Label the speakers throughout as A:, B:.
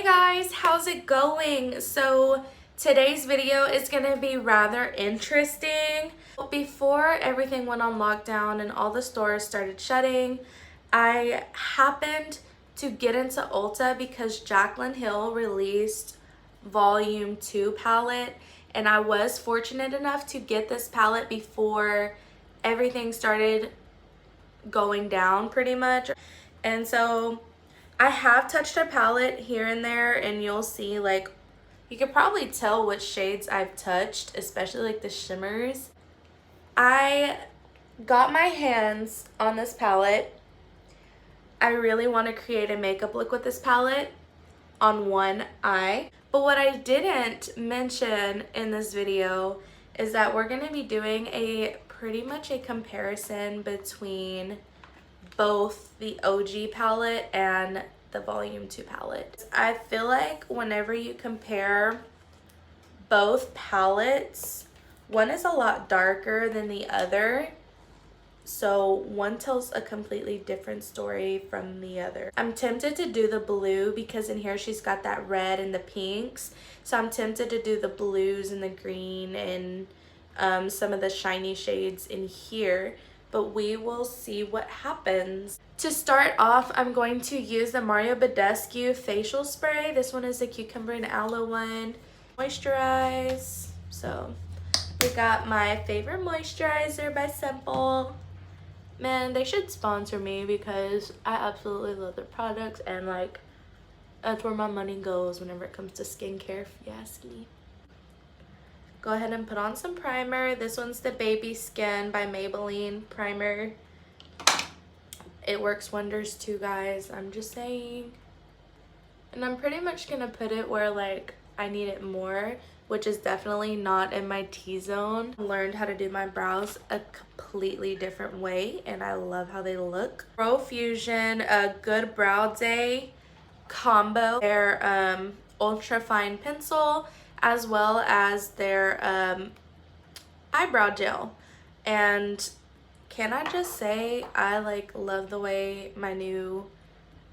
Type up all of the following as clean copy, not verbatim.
A: Hey guys, how's it going? So today's video is going to be rather interesting. Before everything went on lockdown and all the stores started shutting, I happened to get into Ulta because Jaclyn Hill released Volume 2 palette, and I was fortunate enough to get this palette before everything started going down pretty much. And so I have touched her palette here and there, and you'll see, like, you can probably tell which shades I've touched, especially like the shimmers. I got my hands on this palette. I really want to create a makeup look with this palette on one eye. But what I didn't mention in this video is that we're going to be doing pretty much a comparison between both the OG palette and the Volume 2 palette. I feel like whenever you compare both palettes, one is a lot darker than the other, so one tells a completely different story from the other. I'm tempted to do the blue because in here she's got that red and the pinks, so I'm tempted to do the blues and the green and some of the shiny shades in here, but we will see what happens. To start off, I'm going to use the Mario Badescu facial spray. This one is the cucumber and aloe one. Moisturize. So we got my favorite moisturizer by Simple. Man, they should sponsor me because I absolutely love their products, and like that's where my money goes whenever it comes to skincare, if you ask me. Go ahead and put on some primer. This one's the Baby Skin by Maybelline primer. It works wonders too, guys. I'm just saying. And I'm pretty much gonna put it where like I need it more, which is definitely not in my T-zone. I learned how to do my brows a completely different way, and I love how they look. Profusion, a Good Brow Day combo. Their ultra fine pencil, as well as their eyebrow gel. And can I just say, I like love the way my new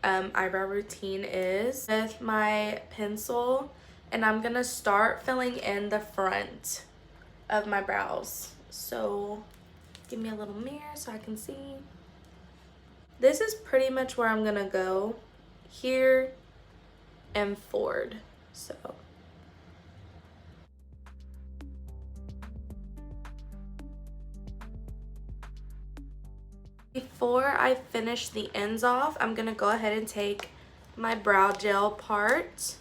A: eyebrow routine is with my pencil, and I'm gonna start filling in the front of my brows. So give me a little mirror so I can see. This is pretty much where I'm gonna go, here and forward. So before I finish the ends off, I'm gonna go ahead and take my brow gel part,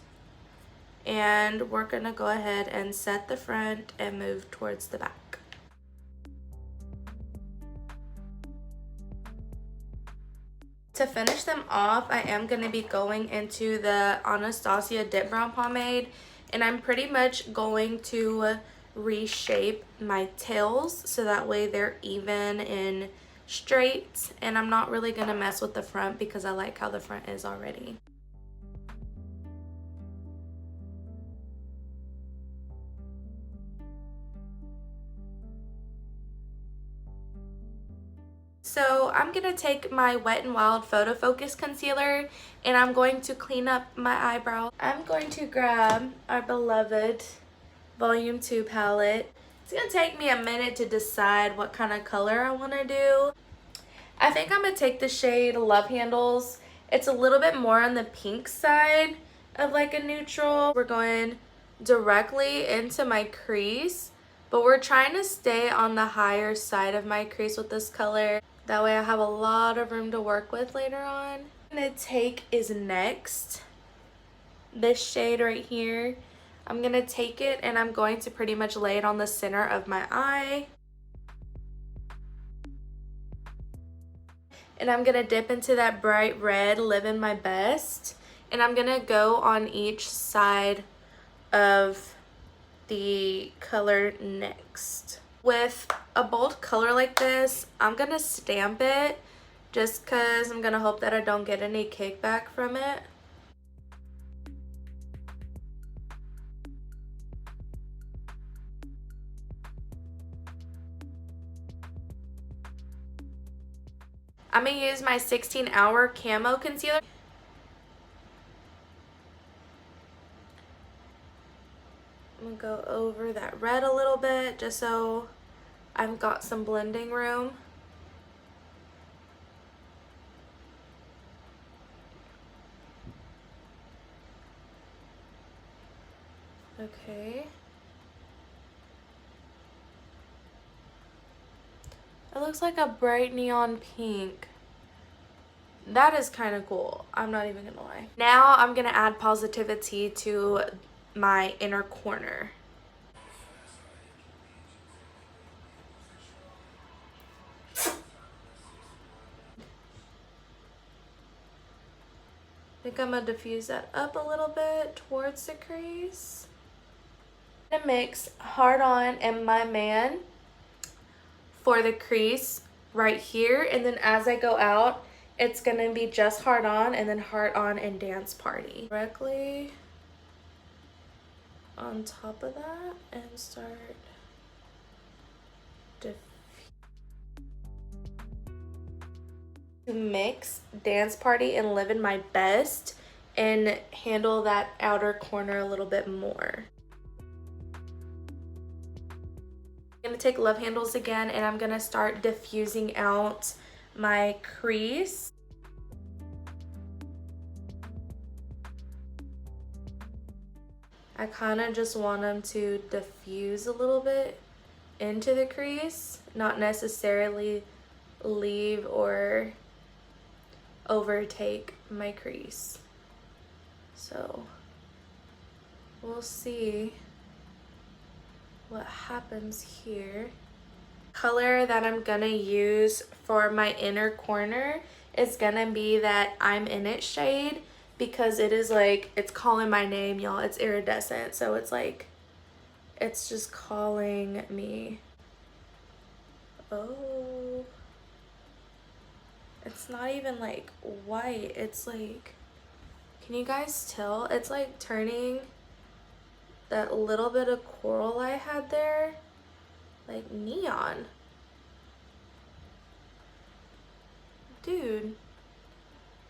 A: and we're gonna go ahead and set the front and move towards the back. To finish them off, I am gonna be going into the Anastasia Dip Brow Pomade, and I'm pretty much going to reshape my tails so that way they're even and straight, and I'm not really gonna mess with the front because I like how the front is already. So I'm gonna take my Wet n Wild Photo Focus concealer, and I'm going to clean up my eyebrow. I'm going to grab our beloved Volume 2 palette. It's gonna take me a minute to decide what kind of color I want to do. I think I'm gonna take the shade Love Handles. It's a little bit more on the pink side of like a neutral. We're going directly into my crease, but we're trying to stay on the higher side of my crease with this color. That way I have a lot of room to work with later on. What I'm gonna take is next this shade right here. I'm gonna take it and I'm going to pretty much lay it on the center of my eye. And I'm gonna dip into that bright red, Living My Best. And I'm gonna go on each side of the color next. With a bold color like this, I'm gonna stamp it just cause I'm gonna hope that I don't get any kickback from it. I'm gonna use my 16 Hour Camo Concealer. I'm gonna go over that red a little bit just so I've got some blending room. Okay. It looks like a bright neon pink. That is kind of cool. I'm not even gonna lie. Now I'm gonna add positivity to my inner corner. I think I'm gonna diffuse that up a little bit towards the crease. I'm gonna mix Hard On and My Man for the crease right here, and then as I go out, it's gonna be just Hard On and then Hard On and Dance Party. Directly on top of that and start to mix Dance Party and Living My Best and handle that outer corner a little bit more. I'm gonna take love handles again and I'm gonna start diffusing out my crease. I kind of just want them to diffuse a little bit into the crease, not necessarily leave or overtake my crease. So we'll see what happens here. Color that I'm gonna use for my inner corner is gonna be that I'm in it shade, because it is like, it's calling my name, y'all. It's iridescent, so it's like, it's just calling me. Oh, it's not even like white, it's like, can you guys tell? It's like turning that little bit of coral I had there like neon. Dude,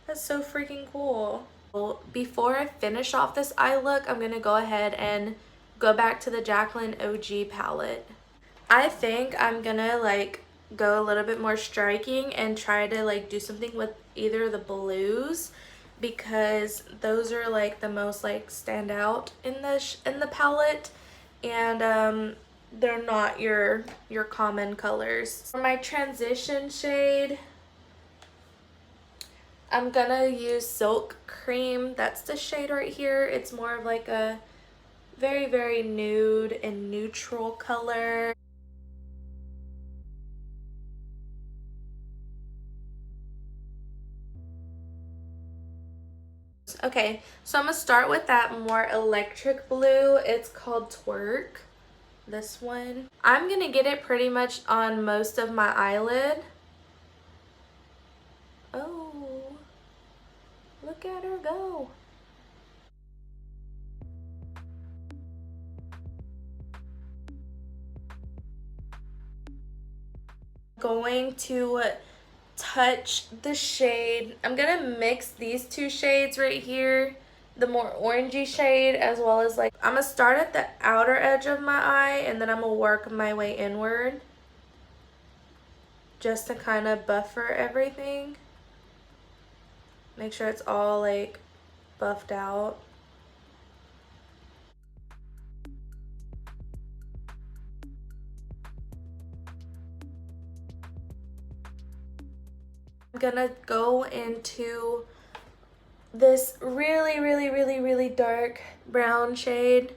A: that's so freaking cool. Well, before I finish off this eye look, I'm gonna go ahead and go back to the Jaclyn OG palette. I think I'm gonna like go a little bit more striking and try to like do something with either the blues, because those are like the most like stand out in the palette, and they're not your common colors. For my transition shade, I'm gonna use Silk Cream. That's the shade right here. It's more of like a very, very nude and neutral color. Okay, so I'm gonna start with that more electric blue. It's called Twerk, this one. I'm gonna get it pretty much on most of my eyelid. Oh, look at her go. Going to touch the shade. I'm gonna mix these two shades right here, the more orangey shade, as well as like, I'm gonna start at the outer edge of my eye and then I'm gonna work my way inward just to kind of buffer everything. Make sure it's all like buffed out. I'm gonna go into this really dark brown shade,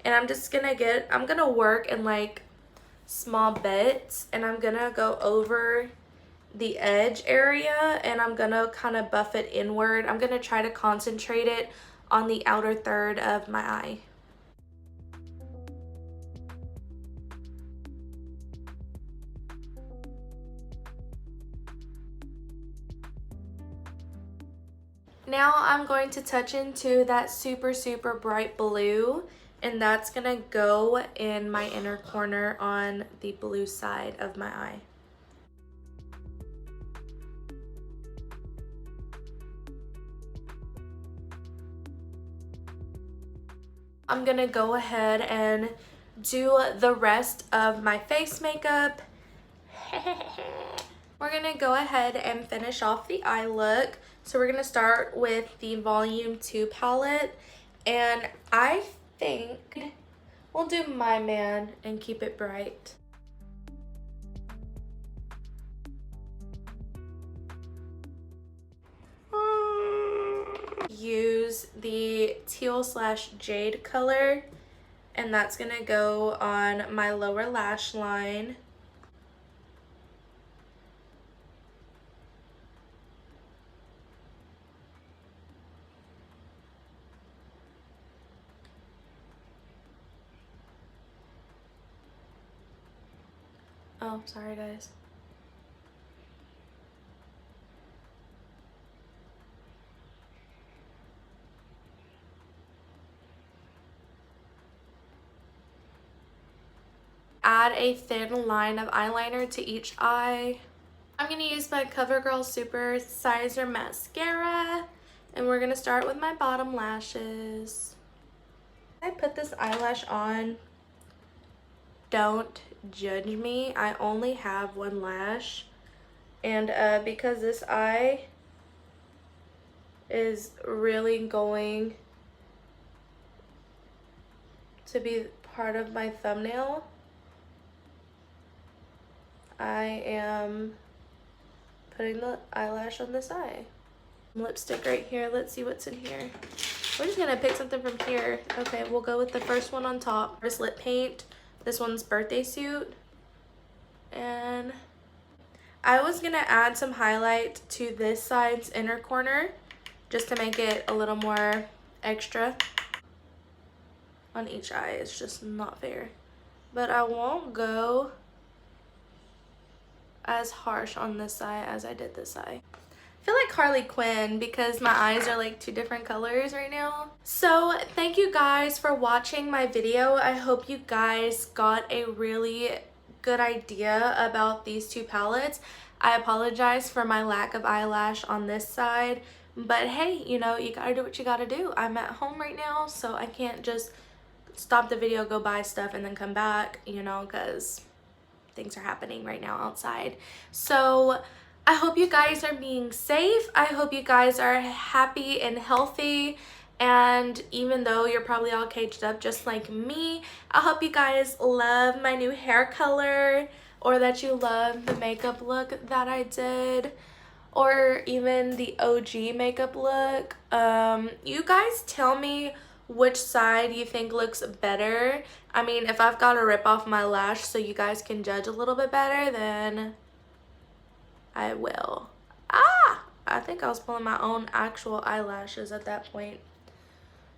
A: and I'm just gonna I'm gonna work in like small bits, and I'm gonna go over the edge area and I'm gonna kind of buff it inward. I'm gonna try to concentrate it on the outer third of my eye. Now I'm going to touch into that super bright blue, and that's gonna go in my inner corner on the blue side of my eye. I'm gonna go ahead and do the rest of my face makeup. We're gonna go ahead and finish off the eye look. So we're gonna start with the Volume 2 palette, and I think we'll do My Man and keep it bright. Use the teal/jade color, and that's gonna go on my lower lash line. Oh, sorry guys. Add a thin line of eyeliner to each eye. I'm going to use my CoverGirl Super Sizer Mascara, and we're going to start with my bottom lashes. I put this eyelash on. Don't judge me. I only have one lash, and because this eye is really going to be part of my thumbnail, I am putting the eyelash on this eye. Lipstick right here. Let's see what's in here. We're just gonna pick something from here. Okay, we'll go with the first one on top. First lip paint. This one's Birthday Suit. And I was gonna add some highlight to this side's inner corner just to make it a little more extra on each eye. It's just not fair. But I won't go as harsh on this side as I did this side. I feel like Harley Quinn because my eyes are like two different colors right now. So thank you guys for watching my video. I hope you guys got a really good idea about these two palettes. I apologize for my lack of eyelash on this side, but hey, you know, you gotta do what you gotta do. I'm at home right now, so I can't just stop the video, go buy stuff, and then come back, you know, because things are happening right now outside. So I hope you guys are being safe. I hope you guys are happy and healthy. And even though you're probably all caged up just like me, I hope you guys love my new hair color, or that you love the makeup look that I did, or even the OG makeup look. You guys tell me which side you think looks better. I mean, if I've got to rip off my lash so you guys can judge a little bit better, then I will. I think I was pulling my own actual eyelashes at that point.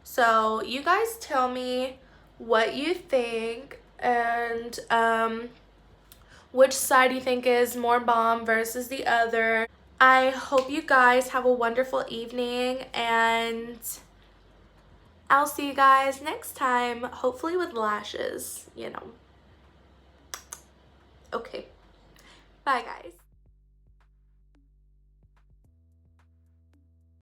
A: So you guys tell me what you think, and which side you think is more bomb versus the other. I hope you guys have a wonderful evening, and I'll see you guys next time, hopefully with lashes, you know. Okay, bye guys.